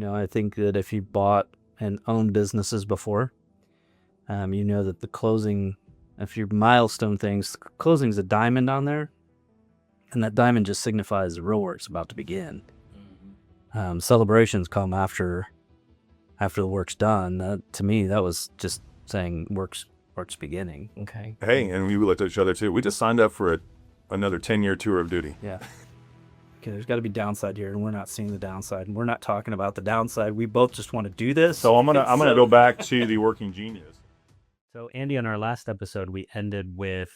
I think that if you bought and owned businesses before, that the closing, if your milestone things, closing's a diamond on there, and that diamond just signifies the real work's about to begin. Celebrations come after the work's done. To me, that was just saying work's beginning. Okay. Hey, and we looked at each other too. We just signed up for another 10-year tour of duty. Yeah. Okay, there's got to be downside here, and we're not seeing the downside, and we're not talking about the downside. We both just want to do this. So I'm gonna go back to the working genius. So Andy, on our last episode, we ended with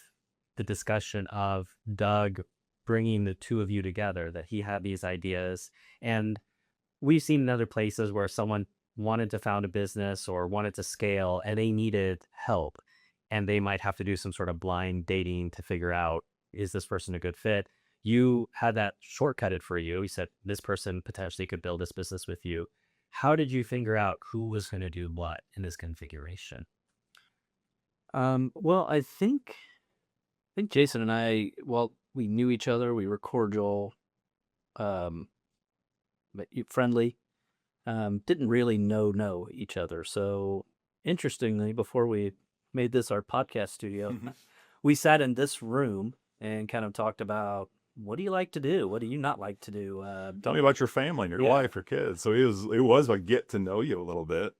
the discussion of Doug bringing the two of you together, that he had these ideas. And we've seen in other places where someone wanted to found a business or wanted to scale and they needed help, and they might have to do some sort of blind dating to figure out, is this person a good fit? You had that shortcutted for you. You said this person potentially could build this business with you. How did you figure out who was going to do what in this configuration? Well, I think Jason and I, we knew each other. We were cordial, but friendly. Didn't really know each other. So interestingly, before we made this our podcast studio, we sat in this room and kind of talked about, what do you like to do? What do you not like to do? Tell me about your family and your wife or kids. So it was like get to know you a little bit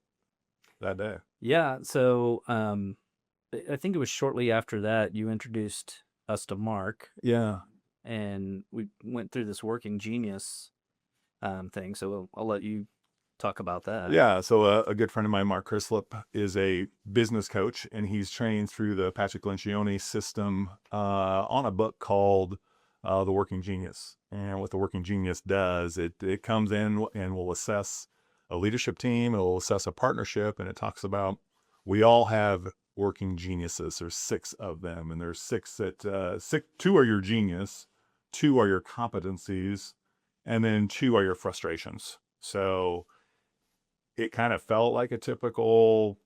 that day. Yeah. So I think it was shortly after that you introduced us to Mark. Yeah. And we went through this working genius thing. So I'll let you talk about that. Yeah. So a good friend of mine, Mark Crislip, is a business coach, and he's trained through the Patrick Lencioni system on a book called The Working Genius. And what the Working Genius does, it comes in and will assess a leadership team. It will assess a partnership, and it talks about we all have working geniuses. There's 6 of them, and there's 6 that 2 are your genius, 2 are your competencies, and then 2 are your frustrations. So it kind of felt like a typical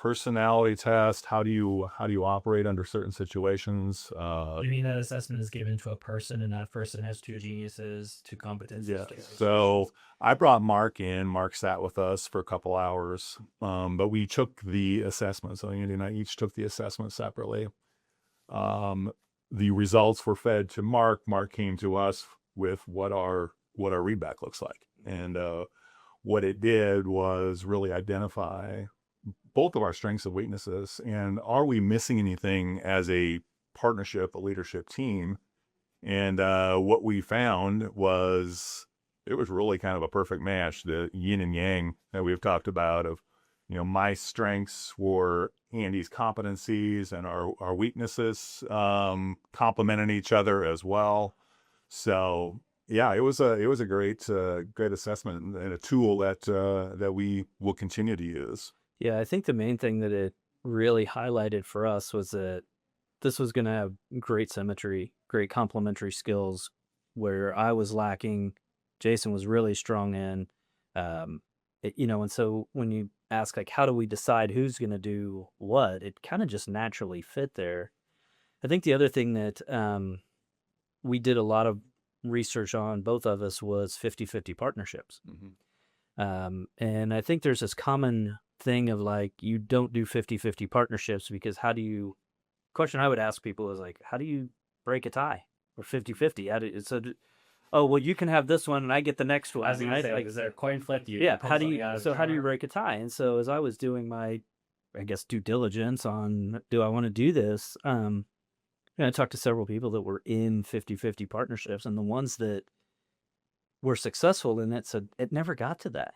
personality test. How do you operate under certain situations? You mean that assessment is given to a person, and that person has 2 geniuses, 2 competencies? Yeah. So I brought Mark in. Mark sat with us for a couple hours, but we took the assessment. So Andy and I each took the assessment separately. The results were fed to Mark. Mark came to us with what our readback looks like, and what it did was really identify both of our strengths and weaknesses, and are we missing anything as a partnership, a leadership team? And what we found was it was really kind of a perfect match, the yin and yang that we've talked about of, my strengths were Andy's competencies, and our weaknesses complementing each other as well. So yeah, it was a great assessment and a tool that we will continue to use. Yeah, I think the main thing that it really highlighted for us was that this was going to have great symmetry, great complementary skills, where I was lacking, Jason was really strong in. And so when you ask, like, how do we decide who's going to do what, it kind of just naturally fit there. I think the other thing that we did a lot of research on, both of us, was 50-50 partnerships. And I think there's this common thing of, like, you don't do 50-50 partnerships because question I would ask people is, like, how do you break a tie? Or 50-50? Well, you can have this one and I get the next one. I was going to say, like, is there a coin flip? How do you break a tie? And so as I was doing my, I guess, due diligence on, do I want to do this? I talked to several people that were in 50-50 partnerships, and the ones that were successful in it said it never got to that.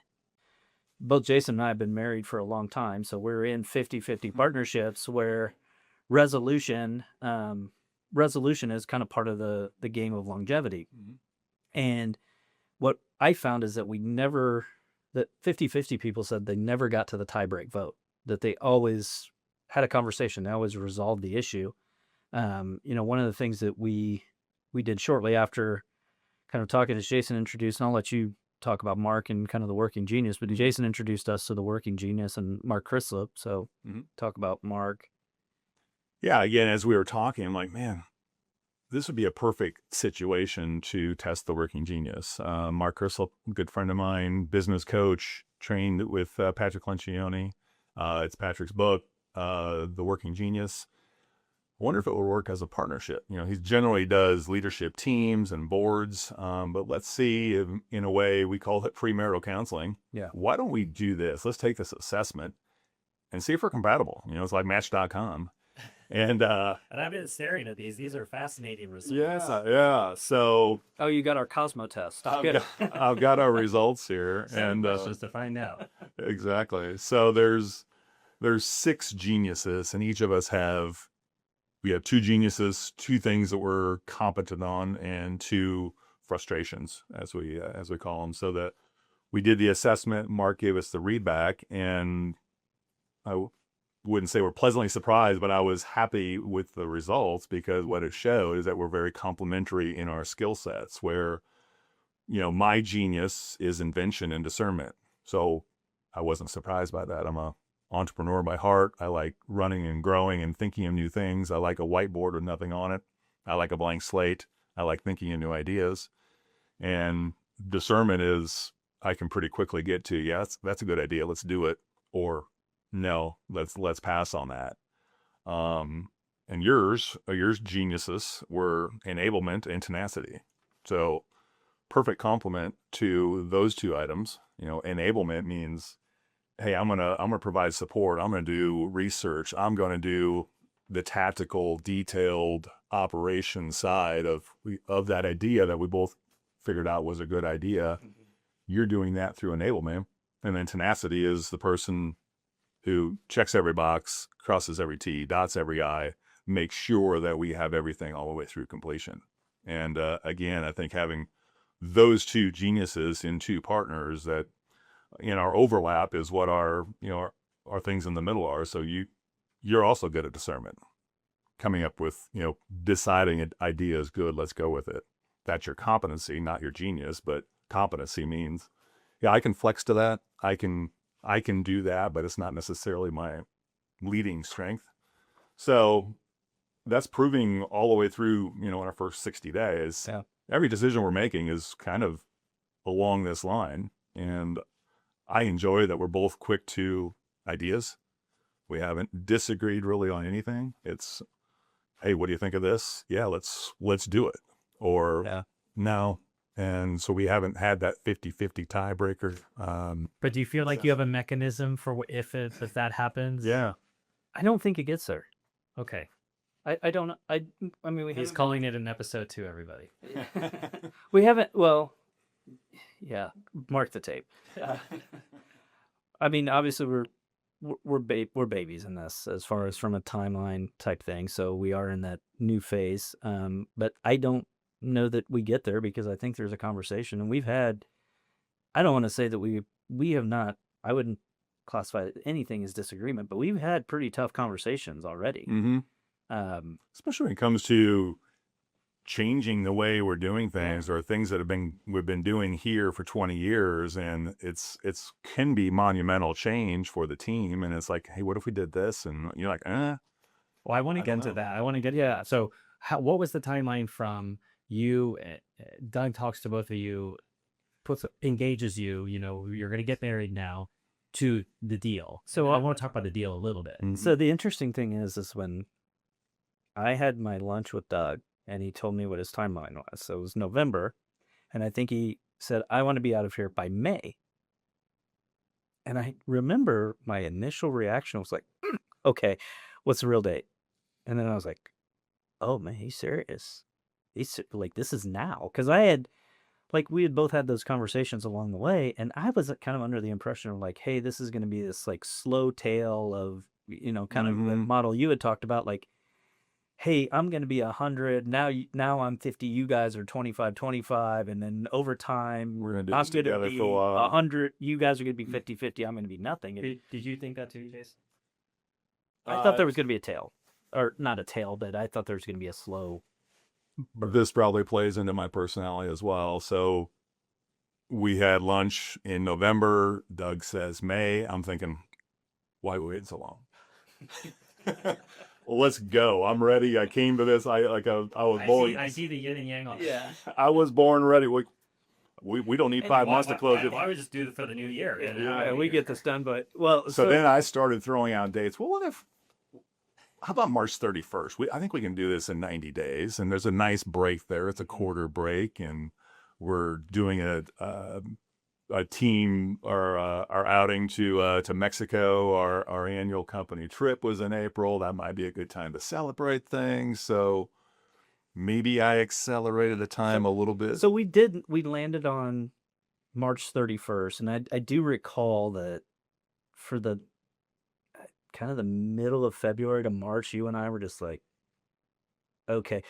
Both Jason and I have been married for a long time, so we're in 50-50 partnerships where resolution is kind of part of the game of longevity. And what I found is that that 50-50 people said they never got to the tie-break vote, that they always had a conversation, they always resolved the issue. One of the things that we did shortly after kind of talking, as Jason introduced, and I'll let you talk about Mark and kind of the working genius, but Jason introduced us to the working genius and Mark Crislip. So talk about Mark. Yeah. Again, as we were talking, I'm like, man, this would be a perfect situation to test the working genius. Mark Ursel, good friend of mine, business coach, trained with Patrick Lencioni. It's Patrick's book, The Working Genius. I wonder if it would work as a partnership. He generally does leadership teams and boards, but let's see if, in a way, we call it premarital counseling. Yeah. Why don't we do this? Let's take this assessment and see if we're compatible. It's like Match.com. And I've been staring at these. These are fascinating results. yeah. So Oh, you got our Cosmo test. I've got our results here, and Just to find out. exactly. So there's 6 geniuses, and each of us we have 2 geniuses, 2 things that we're competent on, and 2 frustrations, as we call them. So that we did the assessment. Mark gave us the readback, and I wouldn't say we're pleasantly surprised, but I was happy with the results, because what it showed is that we're very complementary in our skill sets, where, my genius is invention and discernment. So I wasn't surprised by that. I'm a entrepreneur by heart. I like running and growing and thinking of new things. I like a whiteboard with nothing on it. I like a blank slate. I like thinking of new ideas. And discernment is, I can pretty quickly get to, yeah, that's a good idea. Let's do it. Or no, let's pass on that. And yours geniuses were enablement and tenacity. So perfect complement to those 2 items. Enablement means, hey, I'm gonna provide support. I'm gonna do research. I'm gonna do the tactical, detailed operation side of that idea that we both figured out was a good idea. Mm-hmm. You're doing that through enablement. And then tenacity is the person who checks every box, crosses every T, dots every I, makes sure that we have everything all the way through completion. And again, I think having those 2 geniuses in 2 partners that in our overlap is what our things in the middle are. So you're also good at discernment, coming up with, deciding an idea is good, let's go with it. That's your competency, not your genius, but competency means, yeah, I can flex to that. I can do that, but it's not necessarily my leading strength. So that's proving all the way through, in our first 60 days. Yeah. Every decision we're making is kind of along this line. And I enjoy that we're both quick to ideas. We haven't disagreed really on anything. It's, hey, what do you think of this? Yeah, let's do it. Or no. And so we haven't had that 50-50 tiebreaker. But do you feel like you have a mechanism for if that happens? Yeah. I don't think it gets there. Okay. I don't. I mean, He's calling it an episode 2, everybody. We haven't. Well, yeah. Mark the tape. I mean, obviously we're babies in this, as far as from a timeline type thing. So we are in that new phase. But I don't know that we get there, because I think there's a conversation, and we've had. I don't want to say that we have not. I wouldn't classify anything as disagreement, but we've had pretty tough conversations already. Mm-hmm. Especially when it comes to changing the way we're doing things, or things that we've been doing here for 20 years, and it's can be monumental change for the team. And it's like, hey, what if we did this? And you're like, Well, I want to get into that. I want to get So what was the timeline from you? Doug talks to both of you, engages you. You're going to get married now, to the deal. So I want to talk about the deal a little bit. Mm-hmm. So the interesting thing is when I had my lunch with Doug, and he told me what his timeline was. So it was November, and I think he said, I want to be out of here by May. And I remember my initial reaction was like, okay, what's the real date? And then I was like, oh man, he's serious. He's like, this is now. Because we had both had those conversations along the way, and I was kind of under the impression of like, hey, this is going to be this like slow tail of, kind of the model you had talked about, like, hey, I'm going to be 100. Now I'm 50. You guys are 25, and then over time, we're going to do this together for a while. 100. You guys are going to be 50-50. I'm going to be nothing. Did you think that too, Jason? I thought there was going to be a tail, or not a tail, but I thought there was going to be a slow. But this probably plays into my personality as well. So we had lunch in November. Doug says May. I'm thinking, why wait so long? well, let's go. I'm ready. I came to this. I was born. I see the yin and yang on Yeah. I was born ready. We don't need 5 months to close it. Why would just do it for the new year? Yeah, we get this done, but well, So then I started throwing out dates. Well, how about March 31st? I think we can do this in 90 days. And there's a nice break there. It's a quarter break. And we're doing a team or our outing to Mexico. Our annual company trip was in April. That might be a good time to celebrate things. So maybe I accelerated the time a little bit. So we landed on March 31st, and I do recall that for the kind of the middle of February to March, you and I were just like, okay.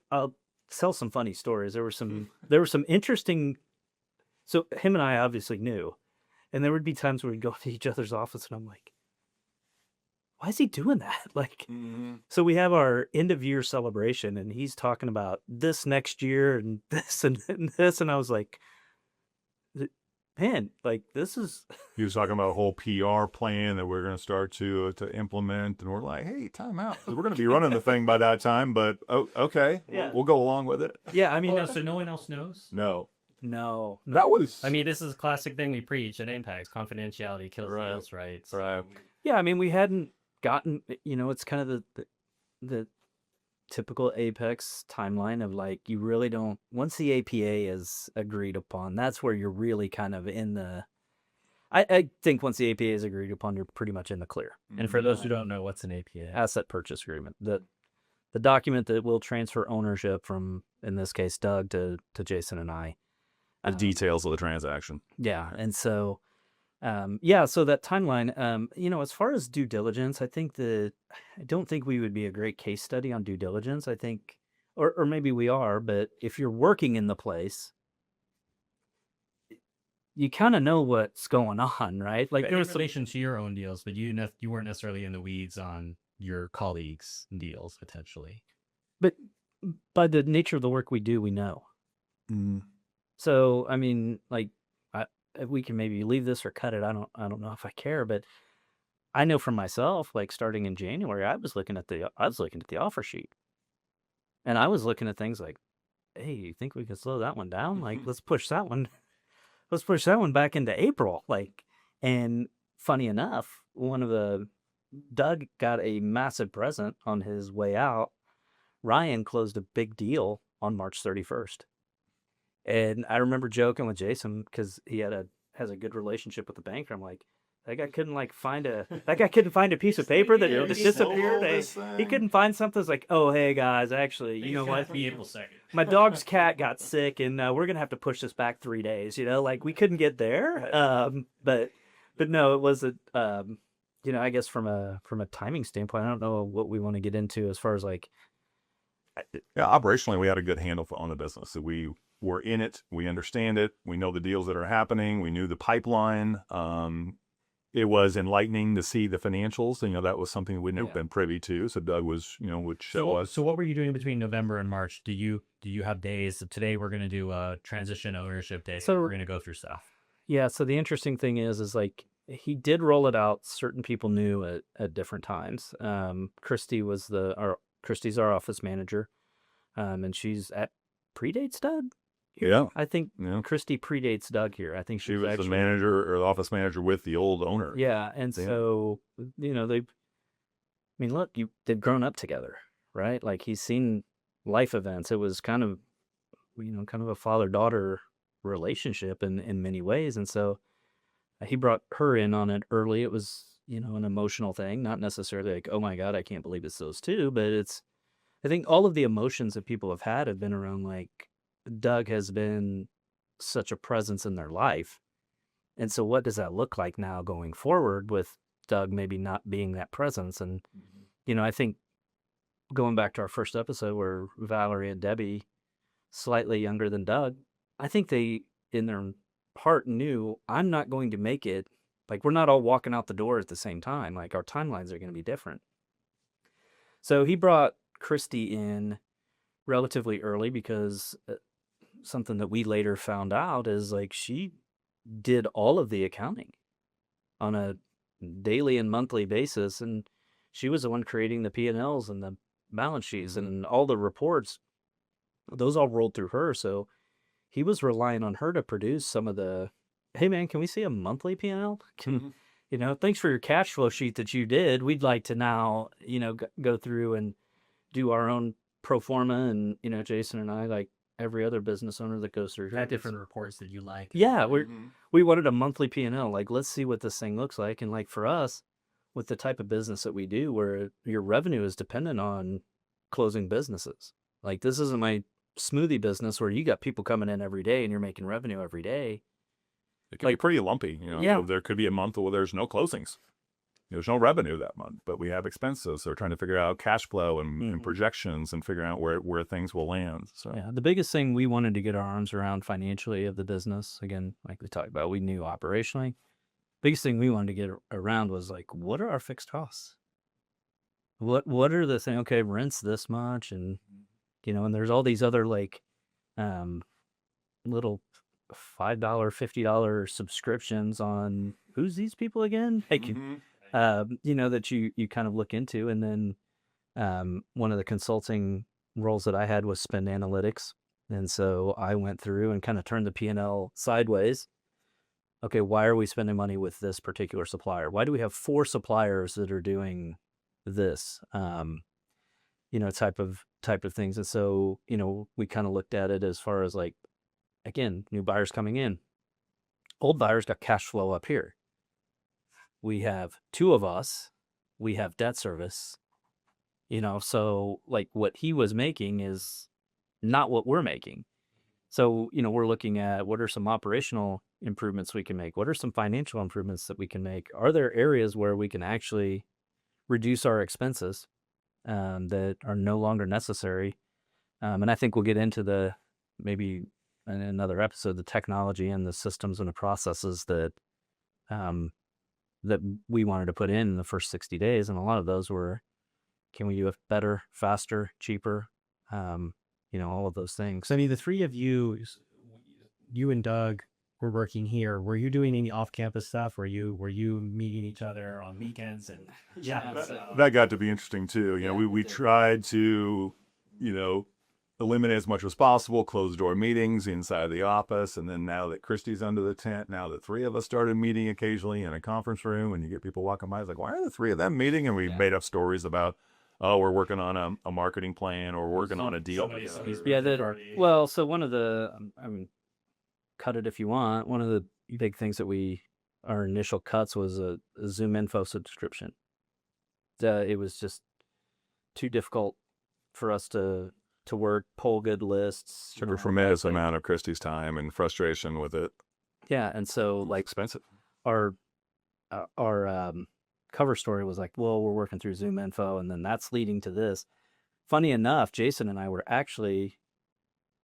I'll tell some funny stories. There were some interesting. So him and I obviously knew, and there would be times where we'd go to each other's office, and I'm like, why is he doing that? Like, so we have our end of year celebration, and he's talking about this next year and this and this, and I was like, man, like this is. He was talking about a whole PR plan that we're going to start to implement, and we're like, hey, time out. We're going to be running the thing by that time, but okay, Yeah. we'll go along with it. Yeah, I mean, So no one else knows? No, no. that was. I mean, this is a classic thing we preach at Apex: confidentiality kills sales rights. Right. Yeah, I mean, we hadn't gotten. It's kind of the typical Apex timeline of like you really don't. Once the APA is agreed upon, that's where you're really kind of in the. I think once the APA is agreed upon, you're pretty much in the clear. And for those who don't know, what's an APA? Asset purchase agreement, the document that will transfer ownership from, in this case, Doug to Jason and I. The details of the transaction. Yeah, and so, so that timeline, as far as due diligence, I don't think we would be a great case study on due diligence. I think, or maybe we are, but if you're working in the place, you kind of know what's going on, right? Like in relation to your own deals, but you weren't necessarily in the weeds on your colleagues' deals potentially. But by the nature of the work we do, we know. So I mean, like, if we can maybe leave this or cut it, I don't know if I care, but I know for myself, like starting in January, I was looking at the offer sheet, and I was looking at things like, hey, you think we could slow that one down? Like, let's push that one back into April. Like, and funny enough, Doug got a massive present on his way out. Ryan closed a big deal on March 31st. And I remember joking with Jason because he has a good relationship with the banker. I'm like, that guy couldn't find a piece of paper that just disappeared. He couldn't find something. It's like, oh, hey guys, actually, you know what? April 2nd. My dog's cat got sick, and we're gonna have to push this back 3 days. Like we couldn't get there. But no, it was I guess from a timing standpoint, I don't know what we want to get into as far as like. Yeah, operationally, we had a good handle on the business. So we were in it. We understand it. We know the deals that are happening. We knew the pipeline. It was enlightening to see the financials. That was something we'd never been privy to. So Doug was, would show us. So what were you doing between November and March? Do you have days? So today we're going to do a transition ownership day. So we're going to go through stuff. Yeah. So the interesting thing is like he did roll it out. Certain people knew at different times. Christy's our office manager, and she's predates Doug. Yeah, I think Christy predates Doug here. I think she was actually the manager or the office manager with the old owner. Yeah, and so they've grown up together, right? Like he's seen life events. It was kind of a father-daughter relationship in many ways, and so he brought her in on it early. It was an emotional thing, not necessarily like, oh my God, I can't believe it's those two, but I think all of the emotions that people have had have been around like. Doug has been such a presence in their life. And so what does that look like now going forward with Doug maybe not being that presence? And, I think going back to our first episode where Valerie and Debbie, slightly younger than Doug, I think they, in their heart, knew I'm not going to make it. Like, we're not all walking out the door at the same time. Like, our timelines are going to be different. So he brought Christy in relatively early because something that we later found out is like she did all of the accounting on a daily and monthly basis, and she was the one creating the P&Ls and the balance sheets Mhm. and all the reports. Those all rolled through her. So he was relying on her to produce some of the, hey man, can we see a monthly P&L? Mhm. Thanks for your cash flow sheet that you did. We'd like to now, go through and do our own pro forma. And, Jason and I, like every other business owner that goes through Had here, different reports that you like. yeah, Mhm. we wanted a monthly P&L. Like, let's see what this thing looks like. And like for us, with the type of business that we do, where your revenue is dependent on closing businesses. Like, this isn't my smoothie business where you got people coming in every day and you're making revenue every day. It can be Like, pretty lumpy. yeah, There could be a month where there's no closings. There's no revenue that month, but we have expenses. So we're trying to figure out cash flow and projections and figuring out where things will land. So yeah. The biggest thing we wanted to get our arms around financially of the business, again, like we talked about, we knew operationally. Biggest thing we wanted to get around was like, what are our fixed costs? What are the thing? Okay, rent's this much, and and there's all these other like um little $5, $50 subscriptions on who's these people again? Like, Mhm. that you kind of look into. And then one of the consulting roles that I had was spend analytics. And so I went through and kind of turned the P&L sideways. Okay, why are we spending money with this particular supplier? Why do we have 4 suppliers that are doing this? Type of things. And so, we kind of looked at it as far as like, again, new buyers coming in. Old buyers got cash flow up here. We have 2 of us. We have debt service. So like what he was making is not what we're making. So, we're looking at what are some operational improvements we can make? What are some financial improvements that we can make? Are there areas where we can actually reduce our expenses that are no longer necessary? And I think we'll get into maybe in another episode, the technology and the systems and the processes um, that we wanted to put in the first 60 days. And a lot of those were, can we do it better, faster, cheaper? All of those things. So, I mean, the three of you, you and Doug were working here. Were you doing any off-campus stuff? Were you meeting each other on weekends? And That got to be interesting too. We tried to, eliminate as much as possible, closed door meetings inside the office. And then now that Christy's under the tent, now the 3 of us started meeting occasionally in a conference room, and you get people walking by, it's like, why are the 3 of them meeting? And we made up stories about, oh, we're working on a marketing plan, or we're working on a deal. Well, so one of the, cut it if you want. One of the big things that our initial cuts was a Zoom info subscription. It was just too difficult for us to work, pull good lists. Took a tremendous amount of Christy's time and frustration with it. Yeah, and so like Expensive. our cover story was like, well, we're working through Zoom info, and then that's leading to this. Funny enough, Jason and I were actually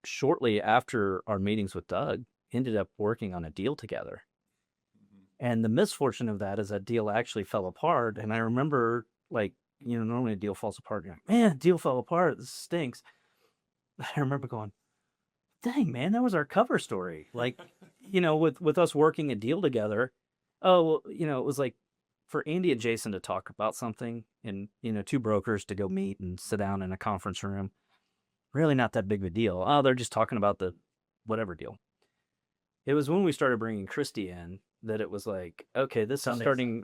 shortly after our meetings with Doug ended up working on a deal together. And the misfortune of that is that deal actually fell apart. And I remember, like, normally a deal falls apart. You're like, man, deal fell apart. This stinks. I remember going, dang, man, that was our cover story. Like, with us working a deal together. Oh, well, it was like for Andy and Jason to talk about something and, 2 brokers to go meet and sit down in a conference room. Really not that big of a deal. Oh, they're just talking about the whatever deal. It was when we started bringing Christy in that it was like, okay, this is starting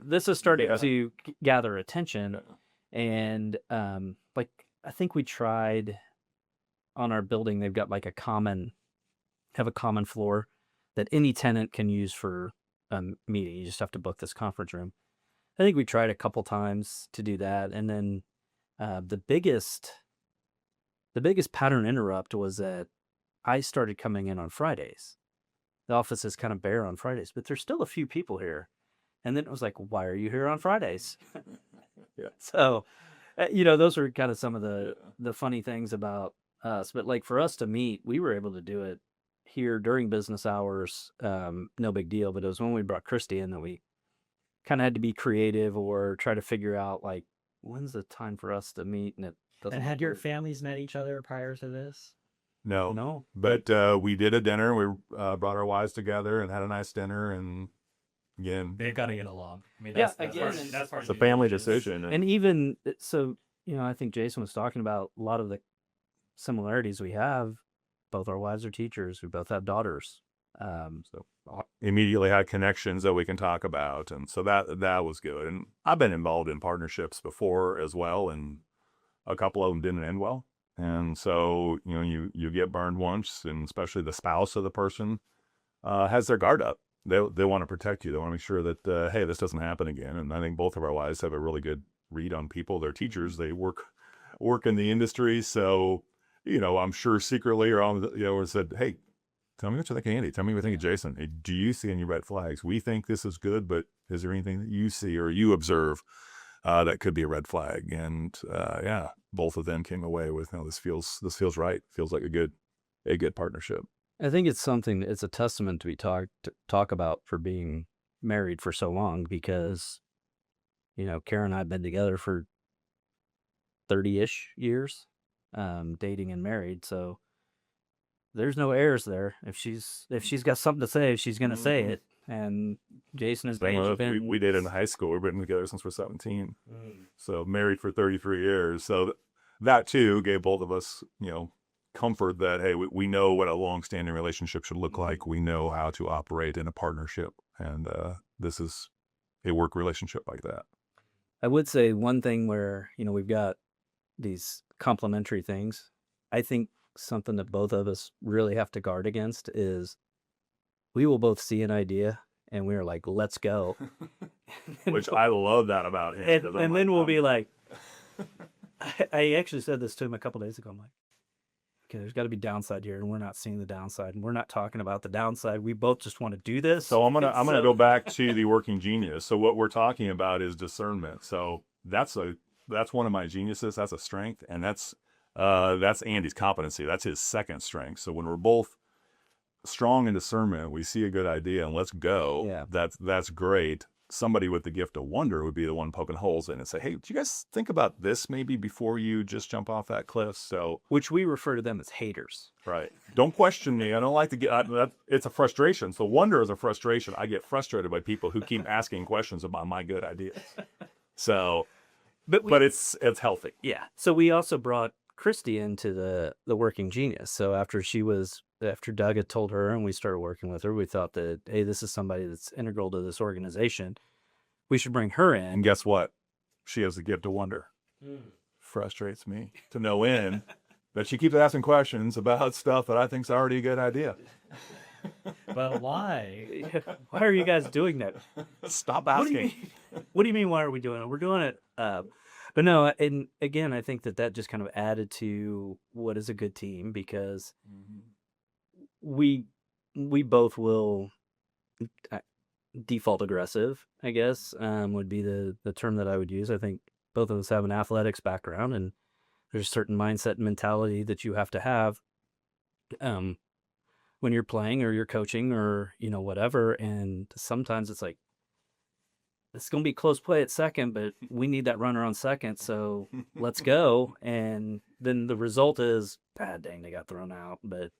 to gather attention. And like, I think we tried on our building, they've got like a common floor that any tenant can use for a meeting. You just have to book this conference room. I think we tried a couple times to do that. And then the biggest pattern interrupt was that I started coming in on Fridays. The office is kind of bare on Fridays, but there's still a few people here. And then it was like, why are you here on Fridays? Yeah. So, those were kind of some of the funny things about us. But like for us to meet, we were able to do it here during business hours. No big deal. But it was when we brought Christy in that we kind of had to be creative or try to figure out like, when's the time for us to meet? And it doesn't. And had your families met each other prior to this? No. But we did a dinner. We brought our wives together and had a nice dinner, and again, They've got to get along. I mean, Yeah, that's again, that's part it's of a the family diligence. decision. And even so, I think Jason was talking about a lot of the similarities we have. Both our wives are teachers. We both have daughters. So immediately had connections that we can talk about, and so that was good. And I've been involved in partnerships before as well, and a couple of them didn't end well. And so you get burned once, and especially the spouse of the person has their guard up. They want to protect you. They want to make sure that hey, this doesn't happen again. And I think both of our wives have a really good read on people. They're teachers. They work in the industry, so I'm sure secretly or on or said, hey, tell me what you think of Andy. Tell me what you think of Jason. Hey, do you see any red flags? We think this is good, but is there anything that you see or you observe that could be a red flag? And yeah, both of them came away with, this feels right. Feels like a good partnership. I think it's something. It's a testament to talk about for being married for so long, because Karen and I have been together for 30-ish years, dating and married. So there's no airs there. If she's got something to say, she's gonna say it. And Jason has been. We dated in high school. We've been together since we're 17. So married for 33 years. So that too gave both of us, comfort that, hey, we know what a long-standing relationship should look like. We know how to operate in a partnership, and this is a work relationship like that. I would say one thing where we've got these complementary things. I think something that both of us really have to guard against is we will both see an idea and we're like, let's go. Which I love that about him. And then we'll be like, I actually said this to him a couple days ago. I'm like, okay, there's got to be downside here, and we're not seeing the downside, and we're not talking about the downside. We both just want to do this. So I'm gonna go back to the working genius. So what we're talking about is discernment. So that's one of my geniuses. That's a strength, and that's Andy's competency. That's his second strength. So when we're both strong in discernment, we see a good idea and let's go. Yeah. That's great. Somebody with the gift of wonder would be the one poking holes in and say, hey, do you guys think about this maybe before you just jump off that cliff? So, which we refer to them as haters. Right. Don't question me. I don't like to get, it's a frustration. So wonder is a frustration. I get frustrated by people who keep asking questions about my good ideas. So, but it's healthy. Yeah. So we also brought Christy into the working genius. So after Doug had told her and we started working with her, we thought that, hey, this is somebody that's integral to this organization. We should bring her in. And guess what? She has the gift of wonder. Frustrates me to no end that she keeps asking questions about stuff that I think is already a good idea. But why? Why are you guys doing that? Stop asking. What do you mean, why are we doing it? We're doing it. But no, and again, I think that just kind of added to what is a good team, because we both will default aggressive, I guess, would be the term that I would use. I think both of us have an athletics background, and there's a certain mindset and mentality that you have to have when you're playing or you're coaching or whatever. And sometimes it's like, it's going to be close play at second, but we need that runner on second, so let's go. And then the result is, dang, they got thrown out. But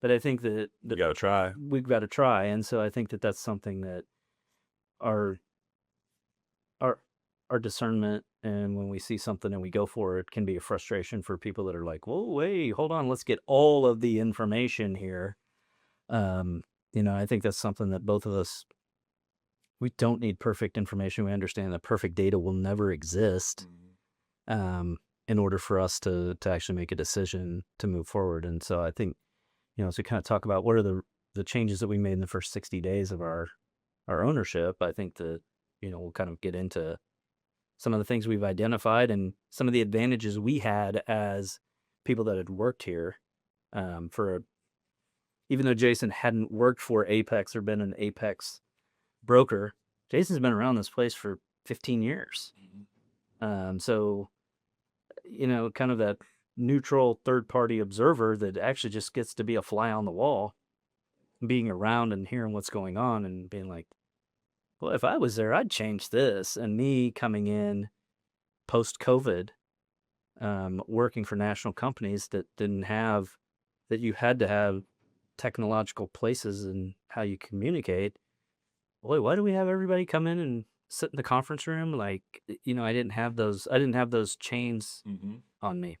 I think that you got to try. We've got to try. And so I think that that's something that our discernment, and when we see something and we go for it, can be a frustration for people that are like, whoa, wait, hold on, let's get all of the information here. I think that's something that both of us, we don't need perfect information. We understand that perfect data will never exist in order for us to actually make a decision to move forward. And so I think, as we kind of talk about what are the changes that we made in the first 60 days of our ownership, I think that, we'll kind of get into some of the things we've identified and some of the advantages we had as people that had worked here even though Jason hadn't worked for Apex or been an Apex broker, Jason's been around this place for 15 years. So, kind of that neutral third-party observer that actually just gets to be a fly on the wall, being around and hearing what's going on and being like, well, if I was there, I'd change this. And me coming in post-COVID, working for national companies that you had to have technological places and how you communicate. boy, why do we have everybody come in and sit in the conference room? Like, I didn't have those chains Mm-hmm. on me.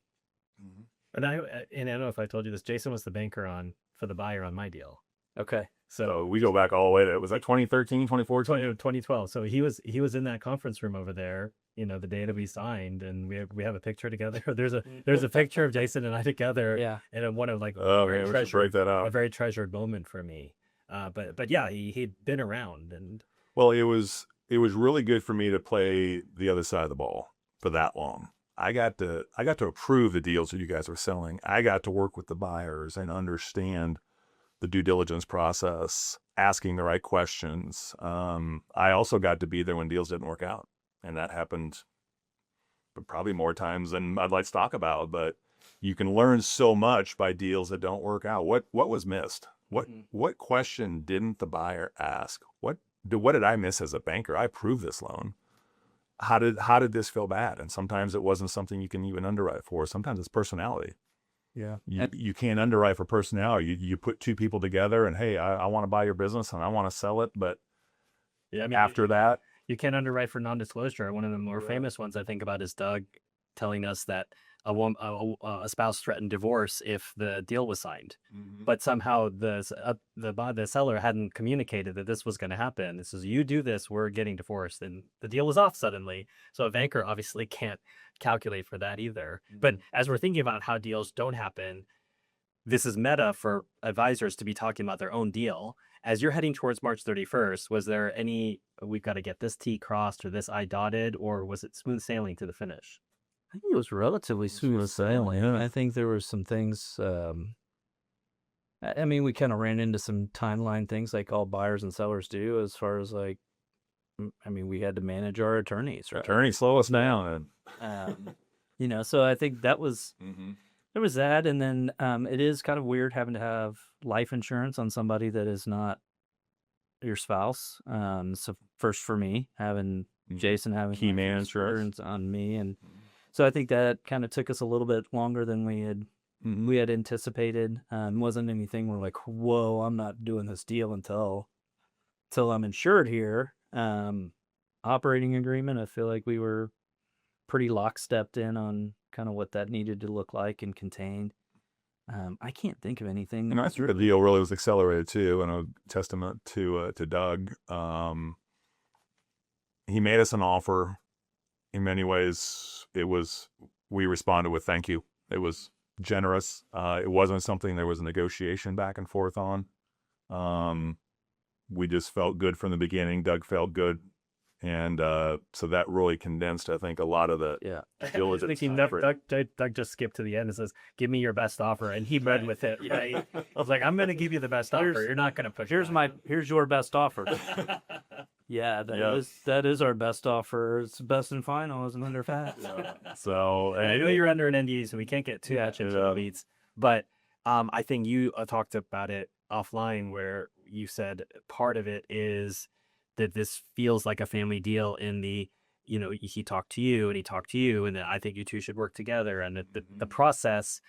Mm-hmm. And I don't know if I told you this. Jason was the banker for the buyer on my deal. Okay. So we go back all the way to, was that 2013, 2014? 2012. So he was in that conference room over there, the day that we signed, and we have a picture together. There's a picture of Jason and I together. Yeah. And one of like Oh, man, we should break that a out. very treasured moment for me. But yeah, he'd been around, and Well, it was really good for me to play the other side of the ball for that long. I got to approve the deals that you guys were selling. I got to work with the buyers and understand the due diligence process, asking the right questions. I also got to be there when deals didn't work out, and that happened probably more times than I'd like to talk about. But you can learn so much by deals that don't work out. What was missed? What question didn't the buyer ask? What did I miss as a banker? I approved this loan. How did this feel bad? And sometimes it wasn't something you can even underwrite for. Sometimes it's personality. Yeah. You can't underwrite for personality. You put two people together and, hey, I want to buy your business and I want to sell it. But yeah, I mean, after that, you can't underwrite for non-disclosure. One of the more famous ones I think about is Doug telling us that a spouse threatened divorce if the deal was signed, but somehow the seller hadn't communicated that this was going to happen. This is, you do this, we're getting divorced, and the deal was off suddenly. So a banker obviously can't calculate for that either. But as we're thinking about how deals don't happen, this is meta for advisors to be talking about their own deal. As you're heading towards March 31st, was there any, we've got to get this T crossed or this I dotted, or was it smooth sailing to the finish? I think it was relatively smooth sailing. I think there were some things. I mean, we kind of ran into some timeline things like all buyers and sellers do, as far as like, I mean, we had to manage our attorneys, right? attorneys slow us down. So I think that was there was that, and then it is kind of weird having to have life insurance on somebody that is not your spouse. So first for me, having Jason having Key life man insurance on me, and so I think that kind of took us a little bit longer than we had anticipated. Wasn't anything we're like, whoa, I'm not doing this deal until I'm insured here. Operating agreement, I feel like we were pretty lockstepped in on kind of what that needed to look like and contain. I can't think of anything. And I think the deal really was accelerated too, and a testament to Doug. He made us an offer. In many ways, we responded with thank you. It was generous. It wasn't something there was a negotiation back and forth on. We just felt good from the beginning. Doug felt good. And so that really condensed, I think, a lot of the diligence. Doug just skipped to the end and says, "Give me your best offer," and he read with it. Right? I was like, "I'm going to give you the best offer. You're not going to push. Here's your best offer." Yeah, that is our best offer. It's best and final, as a matter of fact. So I know you're under an NDA, so we can't get too much into the weeds. But I think you talked about it offline, where you said part of it is that this feels like a family deal in the, he talked to you and he talked to you, and I think you two should work together. And the process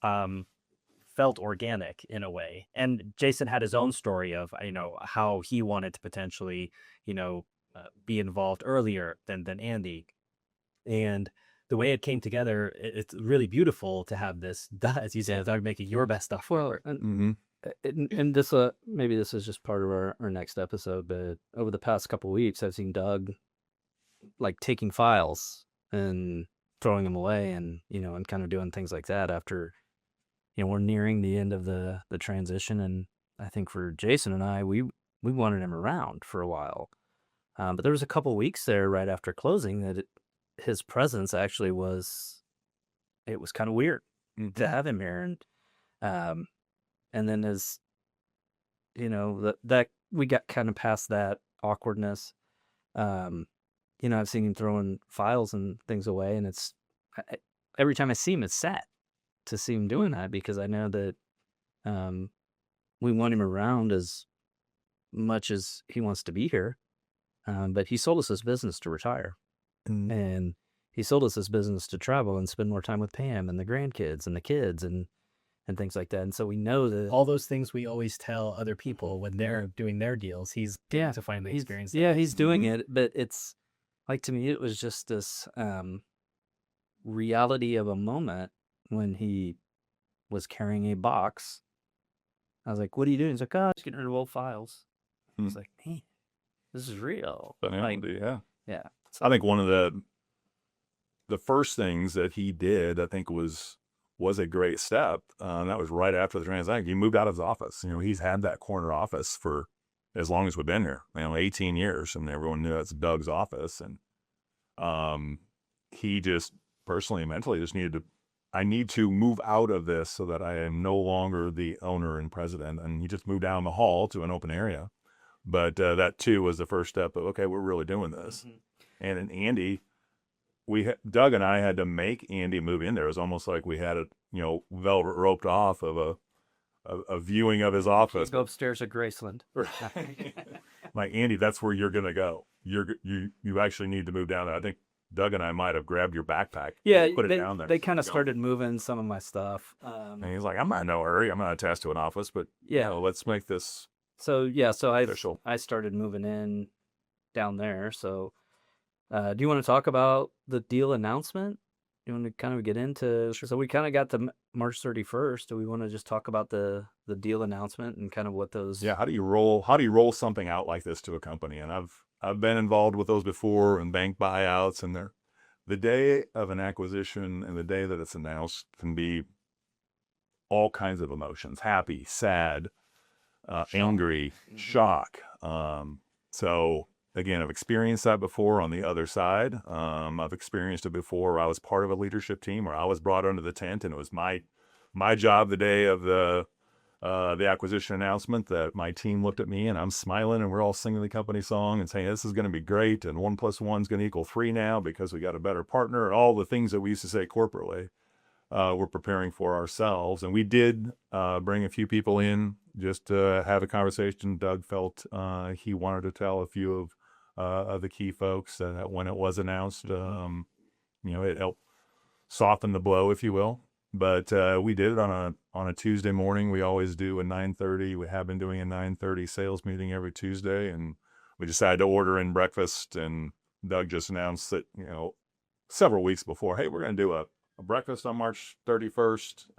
felt organic in a way. And Jason had his own story of, how he wanted to potentially, be involved earlier than Andy. And the way it came together, it's really beautiful to have this, as you said, Doug making your best stuff. Well, and this maybe this is just part of our next episode, but over the past couple of weeks, I've seen Doug like taking files and throwing them away, and and kind of doing things like that after we're nearing the end of the transition. And I think for Jason and I, we wanted him around for a while, but there was a couple of weeks there right after closing that his presence actually was kind of weird to have him here. And then as that we got kind of past that awkwardness, I've seen him throwing files and things away, and it's every time I see him, it's sad to see him doing that, because I know that we want him around as much as he wants to be here. But he sold us his business to retire, and he sold us his business to travel and spend more time with Pam and the grandkids and the kids, and and things like that. And so we know that All those things we always tell other people when they're doing their deals. He's yeah, to finally he's experience that. yeah, he's doing Mhm. it, but it's like to me it was just this reality of a moment when he was carrying a box. I was like, "What are you doing?" He's like, "Oh, just getting rid of old files." I was like, "Man, this is real." Like, Finality, yeah. yeah. I think one of the first things that he did, I think, was a great step. That was right after the transaction. He moved out of his office. He's had that corner office for as long as we've been here. 18 years, and everyone knew it's Doug's office. And he just personally and mentally just needed to. I need to move out of this so that I am no longer the owner and president. And he just moved down the hall to an open area. But that too was the first step of, okay, we're really doing this. And in Andy, Doug and I had to make Andy move in there. It was almost like we had velvet roped off of a viewing of his office. Go upstairs at Graceland. Like, Andy, that's where you're gonna go. You actually need to move down there. I think Doug and I might have grabbed your backpack. Yeah, put it down there. They kind of Go. started moving some of my stuff. And he's like, I'm not in no hurry. I'm not attached to an office, but Yeah. let's make this. So official. I started moving in down there. So do you want to talk about the deal announcement? You want to kind of get into? So we kind of got to March 31st. Do we want to just talk about the deal announcement and kind of what those? Yeah, how do you roll something out like this to a company? And I've been involved with those before, and bank buyouts, and the day of an acquisition and the day that it's announced can be all kinds of emotions: happy, sad, angry, shock. So again, I've experienced that before on the other side. I've experienced it before where I was part of a leadership team, where I was brought under the tent, and it was my job the day of the acquisition announcement that my team looked at me and I'm smiling and we're all singing the company song and saying, this is going to be great. And 1 + 1 is going to equal 3 now because we got a better partner, and all the things that we used to say corporately. We're preparing for ourselves. And we did bring a few people in just to have a conversation. Doug felt he wanted to tell a few of the key folks that when it was announced, it helped soften the blow, if you will. But we did it on a Tuesday morning. We always do a 9:30. We have been doing a 9:30 sales meeting every Tuesday, and we decided to order in breakfast. And Doug just announced that several weeks before, hey, we're going to do a breakfast on March 31st,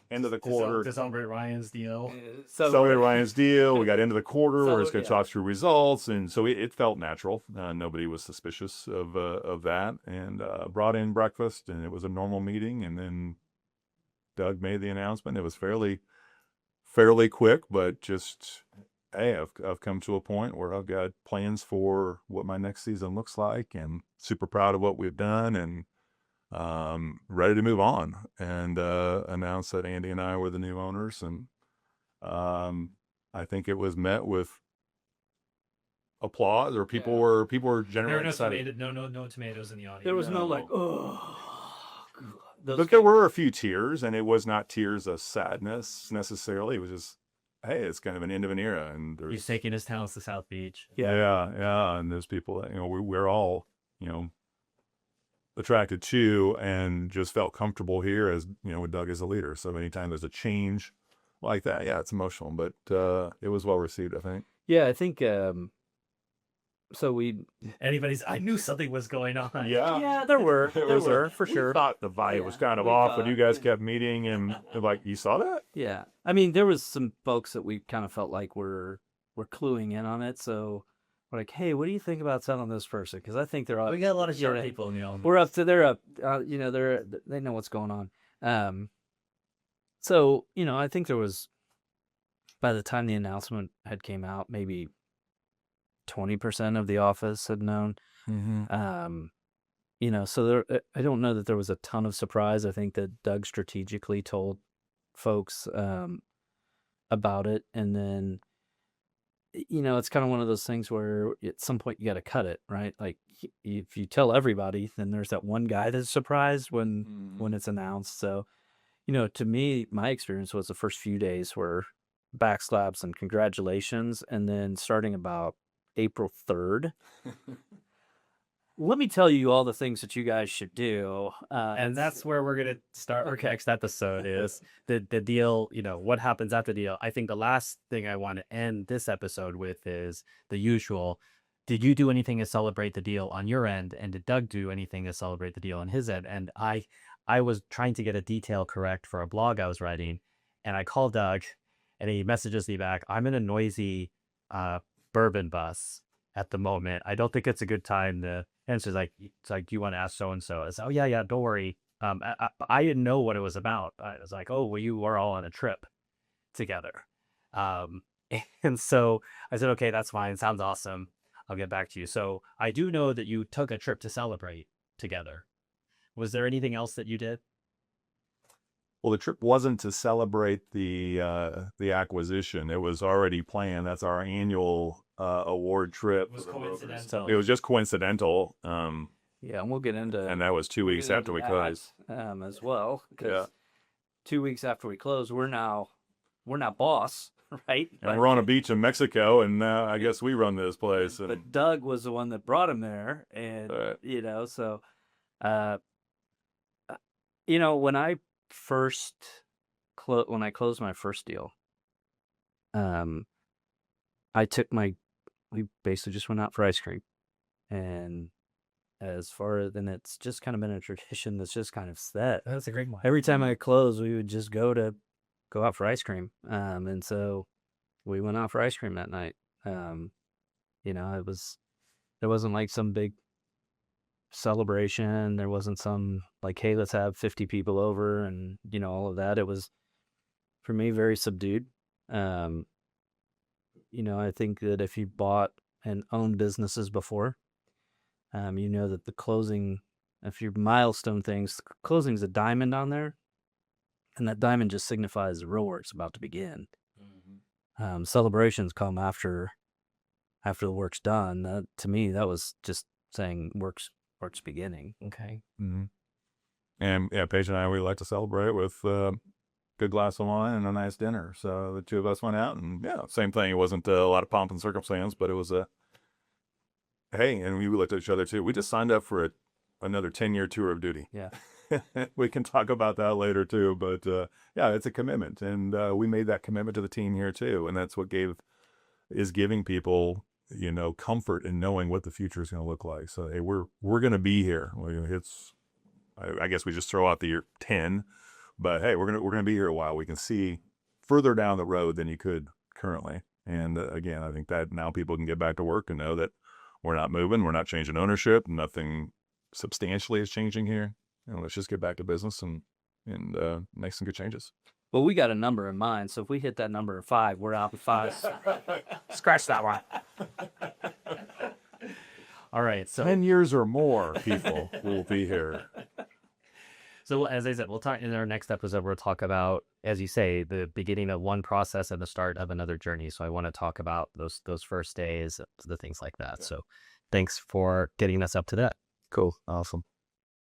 end of the quarter. To celebrate Ryan's deal. Celebrate Ryan's deal. We got into the quarter. We're just going to yeah. talk through results. And so it felt natural. Nobody was suspicious of that, and brought in breakfast, and it was a normal meeting. And then Doug made the announcement. It was fairly quick, but just, hey, I've come to a point where I've got plans for what my next season looks like, and super proud of what we've done, and ready to move on, and announce that Andy and I were the new owners. And I think it was met with applause, or people were generally excited. No tomatoes in the audience. There was no No. like, oh. But there were a few tears, and it was not tears of sadness necessarily. It was just, hey, it's kind of an end of an era, and there's He's taking his talents to South Beach. yeah, and there's people that we're all attracted to, and just felt comfortable here as with Doug as a leader. So anytime there's a change like that, yeah, it's emotional, but it was well received, I think. Yeah, I think so I knew something was going on. yeah, there were for sure. Thought the vibe was kind of we off, but thought, you guys kept meeting, and like, you saw that? Yeah, I mean, there was some folks that we kind of felt like were cluing in on it. So we're like, hey, what do you think about selling this person? Because I think they're all We got a lot of sharp people, We're up to they're up. They know what's going on. So I think there was, by the time the announcement had came out, maybe 20% of the office had known. So there, I don't know that there was a ton of surprise. I think that Doug strategically told folks about it, and then it's kind of one of those things where at some point you got to cut it, right? Like if you tell everybody, then there's that one guy that's surprised when it's announced. So to me, my experience was the first few days were backslaps and congratulations, and then starting about April 3rd, let me tell you all the things that you guys should do. And that's where we're gonna start our next episode is the deal, what happens after the deal. I think the last thing I want to end this episode with is the usual. Did you do anything to celebrate the deal on your end? And did Doug do anything to celebrate the deal on his end? And I was trying to get a detail correct for a blog I was writing, and I called Doug and he messages me back, I'm in a noisy bourbon bus at the moment. I don't think it's a good time to answer. It's like, do you want to ask so-and-so? I said, oh yeah, don't worry. I didn't know what it was about. I was like, oh, well, you were all on a trip together. And so I said, okay, that's fine. Sounds awesome. I'll get back to you. So I do know that you took a trip to celebrate together. Was there anything else that you did? Well, the trip wasn't to celebrate the acquisition. It was already planned. That's our annual award trip. It was coincidental. It was just coincidental. Yeah, and we'll get into And that was 2 weeks after we closed. as well. Because Yeah. 2 weeks after we closed, we're now boss, right? And we're on a beach in Mexico, and now I guess we run this place. And But Doug was the one that brought him there, and Right. so when I first when I closed my first deal, I took we basically just went out for ice cream, and then it's just kind of been a tradition that's just kind of set. That's a great one. Every time I close, we would just go out for ice cream, and so we went out for ice cream that night. There wasn't like some big celebration. There wasn't some like, hey, let's have 50 people over and all of that. It was, for me, very subdued. I think that if you bought and owned businesses before, that the closing, if your milestone things, closing's a diamond on there, and that diamond just signifies the real work's about to begin. Celebrations come after the work's done. That, to me, that was just saying work's beginning. Okay. Mhm. And yeah, Paige and I, we like to celebrate with a good glass of wine and a nice dinner. So the two of us went out, and yeah, same thing. It wasn't a lot of pomp and circumstance, but it was hey, and we looked at each other too. We just signed up for another 10-year tour of duty. Yeah. We can talk about that later too, but yeah, it's a commitment, and we made that commitment to the team here too, and that's what is giving people comfort in knowing what the future is going to look like. So hey, we're going to be here. I guess we just throw out the year 10, but hey, we're gonna be here a while. We can see further down the road than you could currently, and again, I think that now people can get back to work and know that we're not moving, we're not changing ownership, nothing substantially is changing here. Let's just get back to business and make some good changes. Well, we got a number in mind, so if we hit that number of 5, we're out in 5. Scratch that one. All right. So 10 years or more, people will be here. So as I said, we'll talk in our next episode. We'll talk about, as you say, the beginning of one process and the start of another journey. So I want to talk about those first days, the things like that. So thanks for getting us up to that. Cool. Awesome.